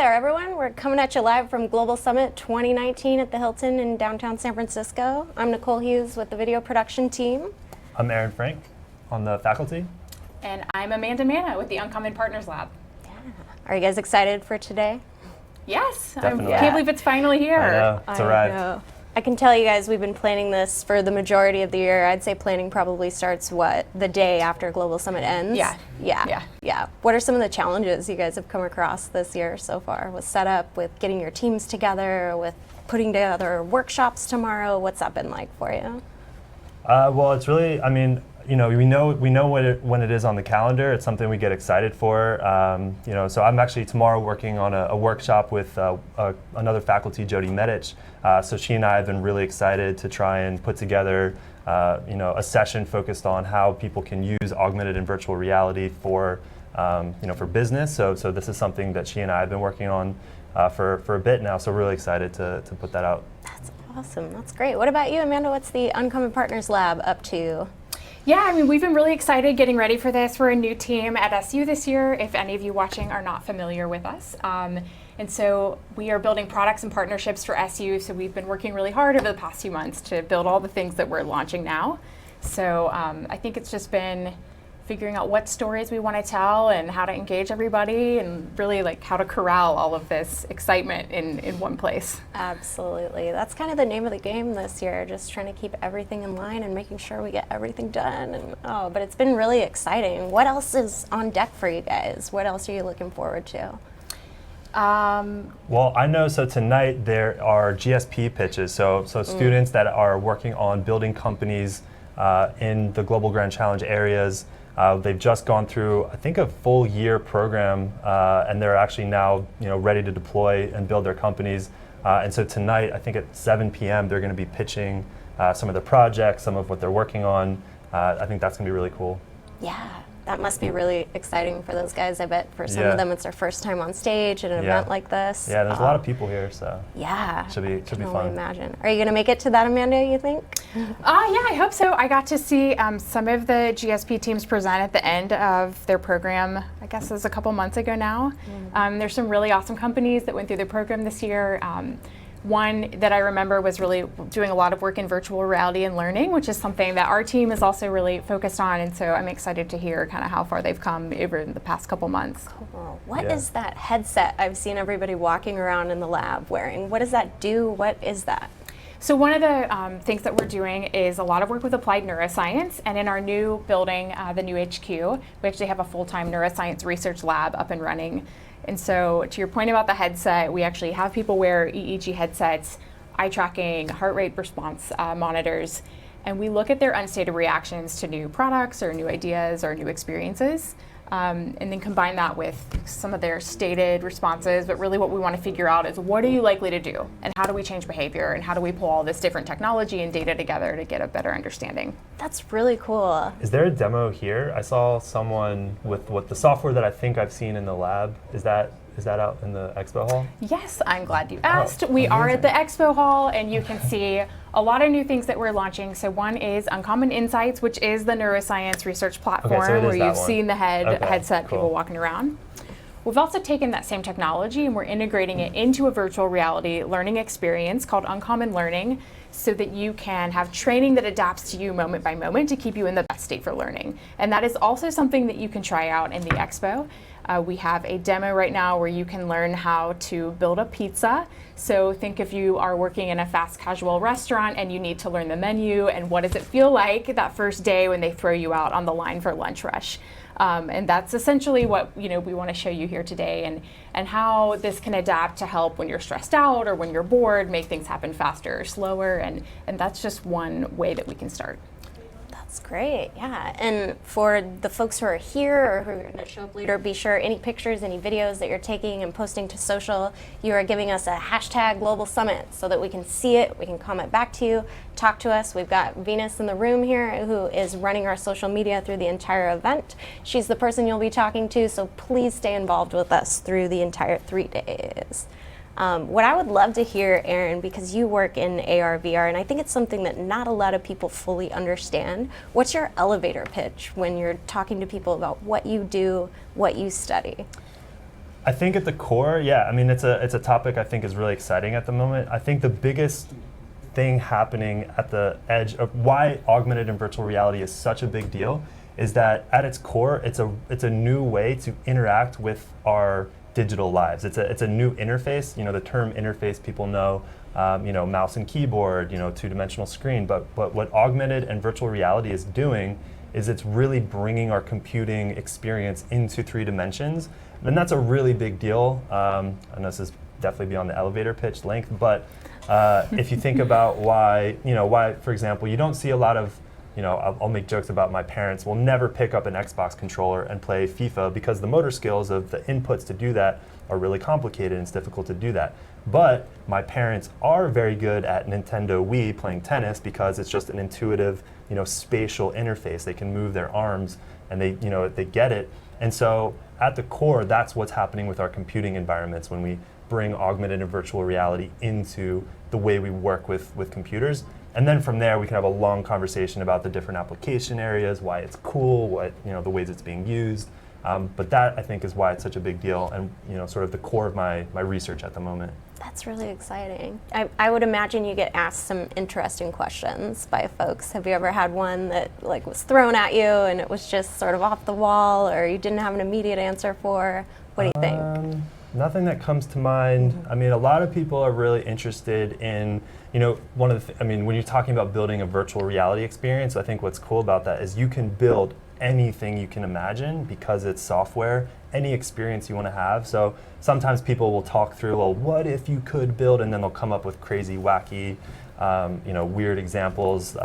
there, everyone. We're coming at you live from Global Summit 2019 at the Hilton in downtown San Francisco. I'm Nicole Hughes with the video production team. I'm Aaron Frank on the faculty. And I'm Amanda Manna with the Uncommon Partners Lab. Yeah. Are you guys excited for today? Yes, Definitely. I can't believe it's finally here. I know, it's arrived. I can tell you guys we've been planning this for the majority of the year. I'd say planning probably starts, the day after Global Summit ends? Yeah. What are some of the challenges you guys have come across this year so far with setup, with getting your teams together, with putting together workshops tomorrow? What's that been like for you? Well, it's really, we know when it is on the calendar. It's something we get excited for. So I'm actually tomorrow working on a workshop with another faculty, Jody Medich. So she and I have been really excited to try and put together, a session focused on how people can use augmented and virtual reality for business. So this is something that she and I have been working on for a bit now. So really excited to put that out. That's awesome. That's great. What about you, Amanda? What's the Uncommon Partners Lab up to? Yeah, we've been really excited getting ready for this. We're a new team at SU this year, if any of you watching are not familiar with us. And so we are building products and partnerships for SU, so we've been working really hard over the past few months to build all the things that we're launching now. So I think it's just been figuring out what stories we want to tell and how to engage everybody and really how to corral all of this excitement in one place. Absolutely. That's kind of the name of the game this year, just trying to keep everything in line and making sure we get everything done. But it's been really exciting. What else is on deck for you guys? What else are you looking forward to? Well, I know, so tonight there are GSP pitches, so students that are working on building companies in the Global Grand Challenge areas. They've just gone through, I think, a full year program, and they're actually now, ready to deploy and build their companies. And so tonight, I think at 7 p.m., they're going to be pitching some of the projects, some of what they're working on. I think that's going to be really cool. Yeah, that must be really exciting for those guys. I bet for some of them, it's their first time on stage at an event like this. Yeah, there's a lot of people here, so yeah, should be fun. I can imagine. Are you going to make it to that, Amanda, you think? Yeah, I hope so. I got to see some of the GSP teams present at the end of their program. I guess it was a couple months ago now. There's some really awesome companies that went through the program this year. One that I remember was really doing a lot of work in virtual reality and learning, which is something that our team is also really focused on. And so I'm excited to hear kind of how far they've come over the past couple months. Cool. What is that headset I've seen everybody walking around in the lab wearing? What does that do? What is that? So one of the things that we're doing is a lot of work with applied neuroscience. And in our new building, the new HQ, we actually have a full-time neuroscience research lab up and running. And so to your point about the headset, we actually have people wear EEG headsets, eye tracking, heart rate response monitors, and we look at their unstated reactions to new products or new ideas or new experiences, and then combine that with some of their stated responses. But really what we want to figure out is, what are you likely to do? And how do we change behavior? And how do we pull all this different technology and data together to get a better understanding? That's really cool. Is there a demo here? I saw someone with the software that I think I've seen in the lab. Is that out in the expo hall? Yes, I'm glad you asked. We are at the expo hall, and you can see a lot of new things that we're launching. So one is Uncommon Insights, which is the neuroscience research platform where you've seen the headset people walking around. We've also taken that same technology and we're integrating it into a virtual reality learning experience called Uncommon Learning, so that you can have training that adapts to you moment by moment to keep you in the best state for learning. And that is also something that you can try out in the expo. We have a demo right now where you can learn how to build a pizza. So think if you are working in a fast casual restaurant and you need to learn the menu, and what does it feel like that first day when they throw you out on the line for lunch rush. And that's essentially what we want to show you here today, and how this can adapt to help when you're stressed out or when you're bored, make things happen faster or slower, and that's just one way that we can start. That's great, yeah. And for the folks who are here or who are going to show up later, be sure any pictures, any videos that you're taking and posting to social, you are giving us a hashtag Global Summit so that we can see it, we can comment back to you, talk to us. We've got Venus in the room here who is running our social media through the entire event. She's the person you'll be talking to, so please stay involved with us through the entire 3 days. What I would love to hear, Aaron, because you work in AR, VR, and I think it's something that not a lot of people fully understand. What's your elevator pitch when you're talking to people about what you do, what you study? I think at the core, yeah, I mean, it's a topic I think is really exciting at the moment. I think the biggest thing happening at the edge of why augmented and virtual reality is such a big deal is that at its core, it's a new way to interact with our digital lives. It's a new interface. You know, the term interface people know, you know, mouse and keyboard, you know, two-dimensional screen. But what augmented and virtual reality is doing is it's really bringing our computing experience into 3 dimensions. And that's a really big deal. I know this is definitely beyond the elevator pitch length, but if you think about why, for example, you don't see a lot of, I'll make jokes about my parents will never pick up an Xbox controller and play FIFA because the motor skills of the inputs to do that are really complicated and it's difficult to do that. But my parents are very good at Nintendo Wii playing tennis because it's just an intuitive, spatial interface. They can move their arms and they get it. And so at the core, that's what's happening with our computing environments when we bring augmented and virtual reality into the way we work with computers. And then from there, we can have a long conversation about the different application areas, why it's cool, the ways it's being used. But that, I think, is why it's such a big deal and sort of the core of my research at the moment. That's really exciting. I would imagine you get asked some interesting questions by folks. Have you ever had one that was thrown at you and it was just sort of off the wall or you didn't have an immediate answer for? What do you think? Nothing that comes to mind. I mean, a lot of people are really interested in, when you're talking about building a virtual reality experience, I think what's cool about that is you can build anything you can imagine because it's software, any experience you want to have. So sometimes people will talk through, well, what if you could build, and then they'll come up with crazy, wacky, weird examples.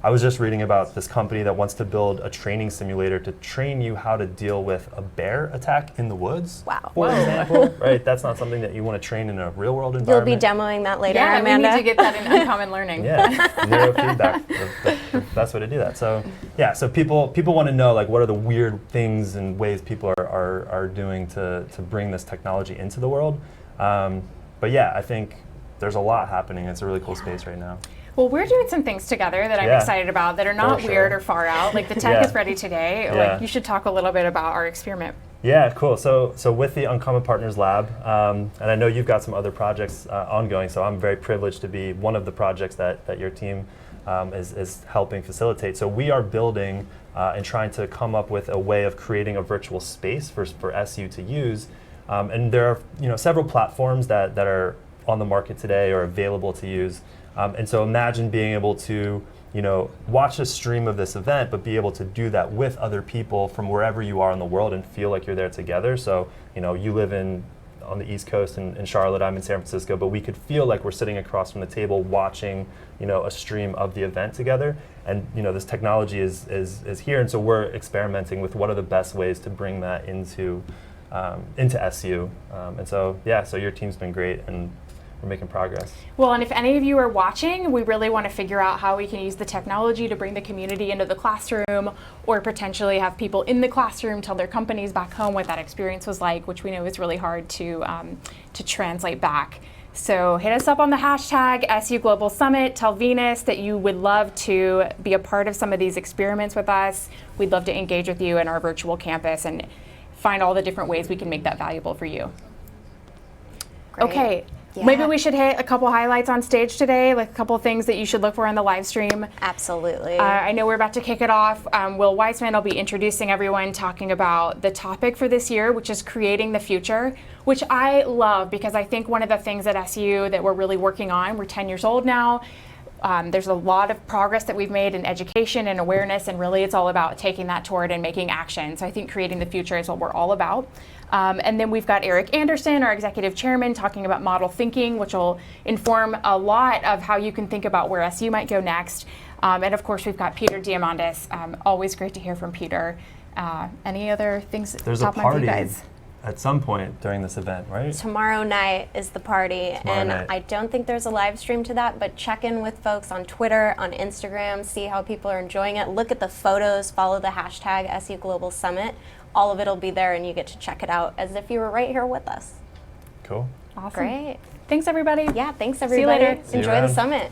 I was just reading about this company that wants to build a training simulator to train you how to deal with a bear attack in the woods. Wow. For example, right? That's not something that you want to train in a real world environment. You'll be demoing that later, yeah, Amanda. We need to get that in Uncommon Learning. Yeah, neurofeedback, the best way to do that. So yeah, so people want to know what are the weird things and ways people are doing to bring this technology into the world. But yeah, I think there's a lot happening. It's a really cool space right now. Well, we're doing some things together that I'm excited about that are not weird or far out. Like the tech is ready today. You should talk a little bit about our experiment. Yeah, cool. So with the Uncommon Partners Lab, and I know you've got some other projects ongoing, so I'm very privileged to be one of the projects that your team is helping facilitate. So we are building and trying to come up with a way of creating a virtual space for SU to use. And there are several platforms that are on the market today or available to use. And so imagine being able to, watch a stream of this event, but be able to do that with other people from wherever you are in the world and feel like you're there together. So, you live on the East Coast in Charlotte, I'm in San Francisco, but we could feel like we're sitting across from the table watching, a stream of the event together. And, this technology is here. And so we're experimenting with what are the best ways to bring that into SU. And so, so your team's been great. And we're making progress. Well, and if any of you are watching, we really want to figure out how we can use the technology to bring the community into the classroom or potentially have people in the classroom tell their companies back home what that experience was like, which we know is really hard to translate back. So hit us up on the hashtag SU Global Summit. Tell Venus that you would love to be a part of some of these experiments with us. We'd love to engage with you in our virtual campus and find all the different ways we can make that valuable for you. Great. Okay. Yeah. Maybe we should hit a couple highlights on stage today, like a couple things that you should look for in the live stream. Absolutely. I know we're about to kick it off. Will Weissman will be introducing everyone, talking about the topic for this year, which is creating the future, which I love because I think one of the things at SU that we're really working on, we're 10 years old now, there's a lot of progress that we've made in education and awareness, and really it's all about taking that toward and making action. So I think creating the future is what we're all about. And then we've got Eric Anderson, our executive chairman, talking about model thinking, which will inform a lot of how you can think about where SU might go next. And of course, we've got Peter Diamandis. Always great to hear from Peter. Any other things top of mind for you guys? At some point during this event, right? Tomorrow night is the party, I don't think there's a live stream to that, but check in with folks on Twitter, on Instagram, see how people are enjoying it. Look at the photos, follow the hashtag SU Global Summit. All of it will be there, and you get to check it out as if you were right here with us. Cool. Awesome. Great. Thanks, everybody. Yeah, thanks, everybody. See you later. Enjoy the summit.